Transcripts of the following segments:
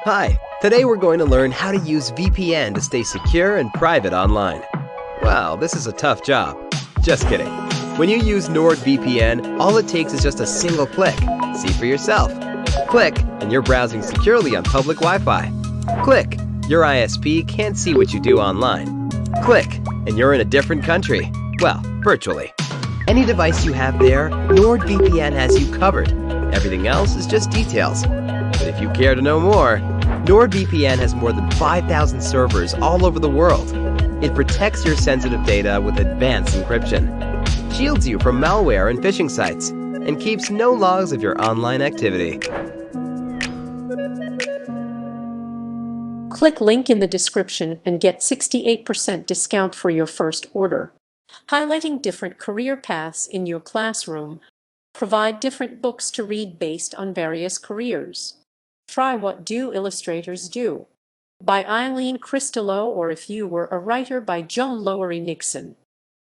Hi, today we're going to learn how to use VPN to stay secure and private online. Wow, this is a tough job. Just kidding. When you use NordVPN, all it takes is just a single click. See for yourself. Click, and you're browsing securely on public Wi-Fi. Click, your ISP can't see what you do online. Click, and you're in a different country. Well, virtually. Any device you have there, NordVPN has you covered. Everything else is just details. But if you care to know more, NordVPN has more than 5,000 servers all over the world. It protects your sensitive data with advanced encryption, shields you from malware and phishing sites, and keeps no logs of your online activity. Click link in the description and get 68% discount for your first order. Highlighting different career paths in your classroom. Provide different books to read based on various careers. Try What Do Illustrators Do? By Eileen Cristello, or If You Were a Writer by Joan Lowery Nixon.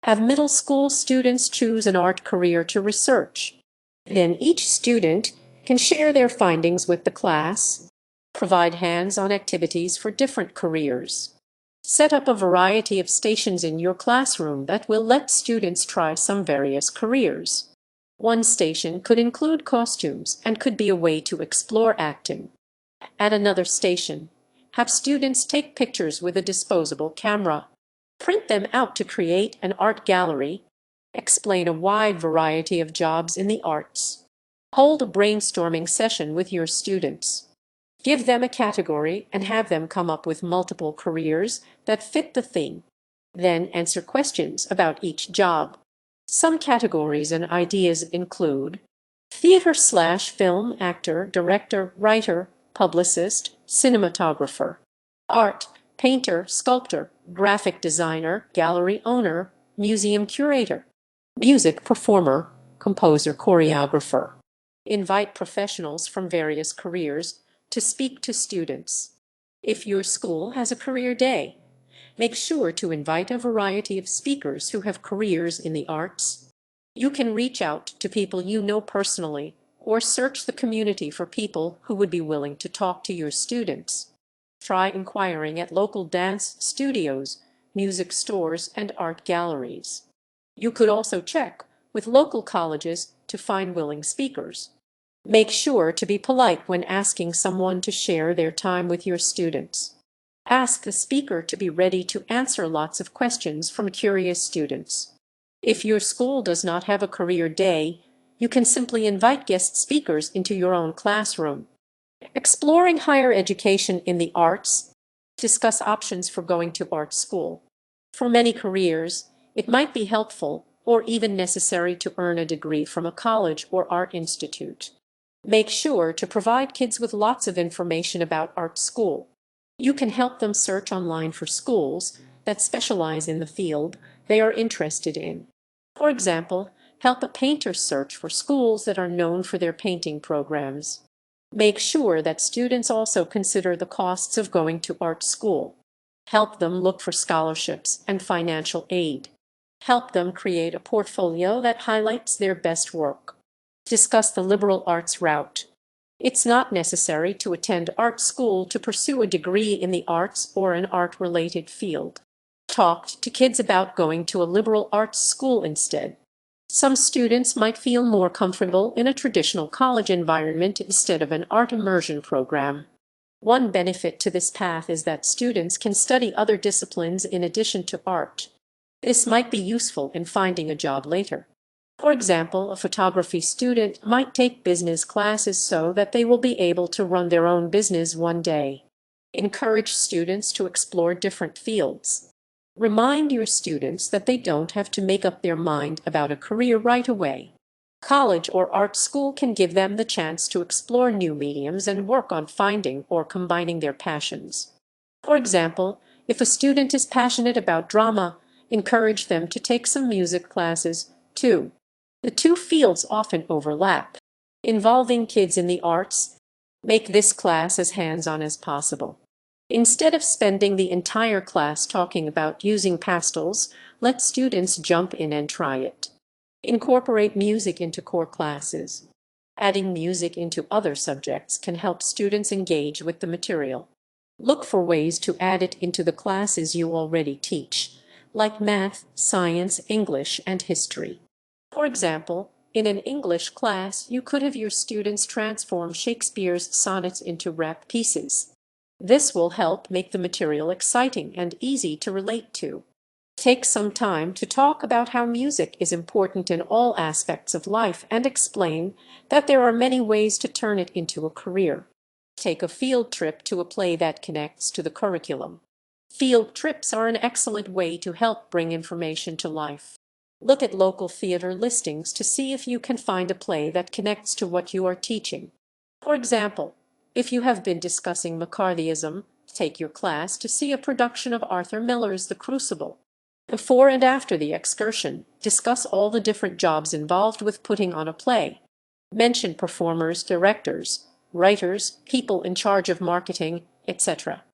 Have middle school students choose an art career to research. Then each student can share their findings with the class. Provide hands-on activities for different careers. Set up a variety of stations in your classroom that will let students try some various careers. One station could include costumes and could be a way to explore acting. At another station, have students take pictures with a disposable camera. Print them out to create an art gallery. Explain a wide variety of jobs in the arts. Hold a brainstorming session with your students. Give them a category and have them come up with multiple careers that fit the theme. Then answer questions about each job. Some categories and ideas include theater/film actor, director, writer, publicist, cinematographer; art, painter, sculptor, graphic designer, gallery owner, museum curator; music performer, composer, choreographer. Invite professionals from various careers to speak to students. If your school has a career day, make sure to invite a variety of speakers who have careers in the arts. You can reach out to people you know personally or search the community for people who would be willing to talk to your students. Try inquiring at local dance studios, music stores, and art galleries. You could also check with local colleges to find willing speakers. Make sure to be polite when asking someone to share their time with your students. Ask the speaker to be ready to answer lots of questions from curious students. If your school does not have a career day, you can simply invite guest speakers into your own classroom. Exploring higher education in the arts. Discuss options for going to art school. For many careers, it might be helpful or even necessary to earn a degree from a college or art institute. Make sure to provide kids with lots of information about art school. You can help them search online for schools that specialize in the field they are interested in. For example, help a painter search for schools that are known for their painting programs. Make sure that students also consider the costs of going to art school. Help them look for scholarships and financial aid. Help them create a portfolio that highlights their best work. Discuss the liberal arts route. It's not necessary to attend art school to pursue a degree in the arts or an art-related field. Talk to kids about going to a liberal arts school instead. Some students might feel more comfortable in a traditional college environment instead of an art immersion program. One benefit to this path is that students can study other disciplines in addition to art. This might be useful in finding a job later. For example, a photography student might take business classes so that they will be able to run their own business one day. Encourage students to explore different fields. Remind your students that they don't have to make up their mind about a career right away. College or art school can give them the chance to explore new mediums and work on finding or combining their passions. For example, if a student is passionate about drama, encourage them to take some music classes, too. The two fields often overlap. Involving kids in the arts, make this class as hands-on as possible. Instead of spending the entire class talking about using pastels, let students jump in and try it. Incorporate music into core classes. Adding music into other subjects can help students engage with the material. Look for ways to add it into the classes you already teach, like math, science, English, and history. For example, in an English class, you could have your students transform Shakespeare's sonnets into rap pieces. This will help make the material exciting and easy to relate to. Take some time to talk about how music is important in all aspects of life and explain that there are many ways to turn it into a career. Take a field trip to a play that connects to the curriculum. Field trips are an excellent way to help bring information to life. Look at local theater listings to see if you can find a play that connects to what you are teaching. For example, if you have been discussing McCarthyism, take your class to see a production of Arthur Miller's The Crucible. Before and after the excursion, discuss all the different jobs involved with putting on a play. Mention performers, directors, writers, people in charge of marketing, etc.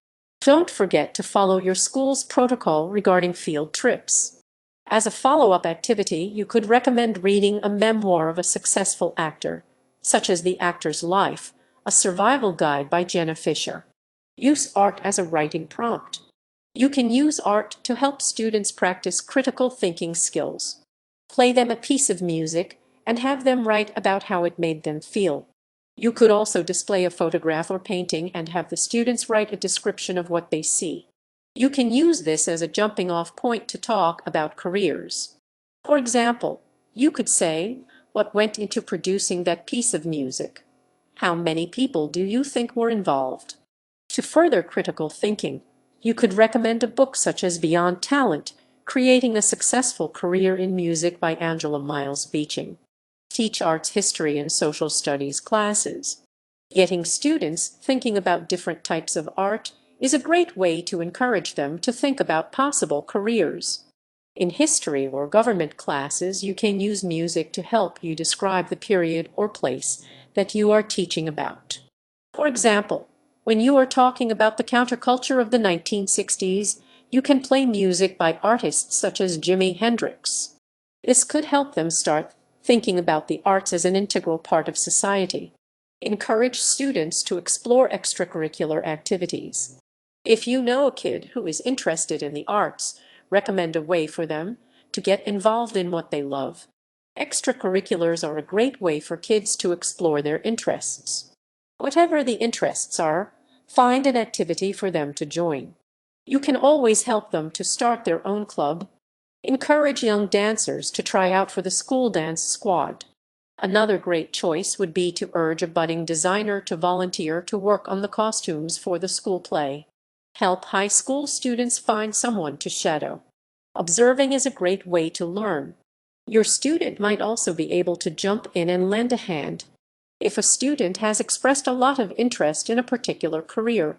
Don't forget to follow your school's protocol regarding field trips. As a follow-up activity, you could recommend reading a memoir of a successful actor, such as The Actor's Life, a survival guide by Jenna Fisher. Use art as a writing prompt. You can use art to help students practice critical thinking skills. Play them a piece of music and have them write about how it made them feel. You could also display a photograph or painting and have the students write a description of what they see. You can use this as a jumping-off point to talk about careers. For example, you could say, "What went into producing that piece of music? How many people do you think were involved?" To further critical thinking, you could recommend a book such as Beyond Talent, Creating a Successful Career in Music by Angela Miles Beeching. Teach arts history and social studies classes. Getting students thinking about different types of art is a great way to encourage them to think about possible careers. In history or government classes, you can use music to help you describe the period or place that you are teaching about. For example, when you are talking about the counterculture of the 1960s, you can play music by artists such as Jimi Hendrix. This could help them start thinking about the arts as an integral part of society. Encourage students to explore extracurricular activities. If you know a kid who is interested in the arts, recommend a way for them to get involved in what they love. Extracurriculars are a great way for kids to explore their interests. Whatever the interests are, find an activity for them to join. You can always help them to start their own club. Encourage young dancers to try out for the school dance squad. Another great choice would be to urge a budding designer to volunteer to work on the costumes for the school play. Help high school students find someone to shadow. Observing is a great way to learn. Your student might also be able to jump in and lend a hand. If a student has expressed a lot of interest in a particular career,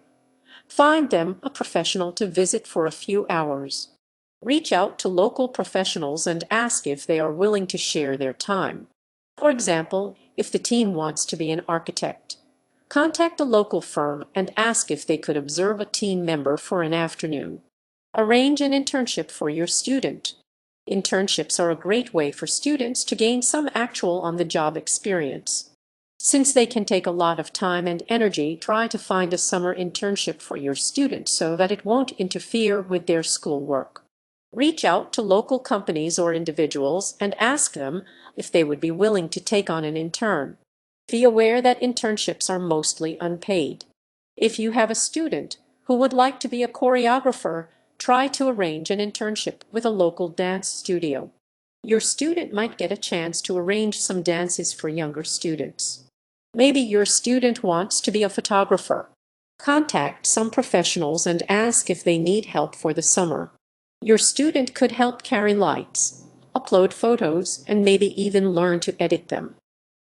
find them a professional to visit for a few hours. Reach out to local professionals and ask if they are willing to share their time. For example, if the teen wants to be an architect, contact a local firm and ask if they could observe a team member for an afternoon. Arrange an internship for your student. Internships are a great way for students to gain some actual on-the-job experience. Since they can take a lot of time and energy, try to find a summer internship for your student so that it won't interfere with their schoolwork. Reach out to local companies or individuals and ask them if they would be willing to take on an intern. Be aware that internships are mostly unpaid. If you have a student who would like to be a choreographer, try to arrange an internship with a local dance studio. Your student might get a chance to arrange some dances for younger students. Maybe your student wants to be a photographer. Contact some professionals and ask if they need help for the summer. Your student could help carry lights, upload photos, and maybe even learn to edit them.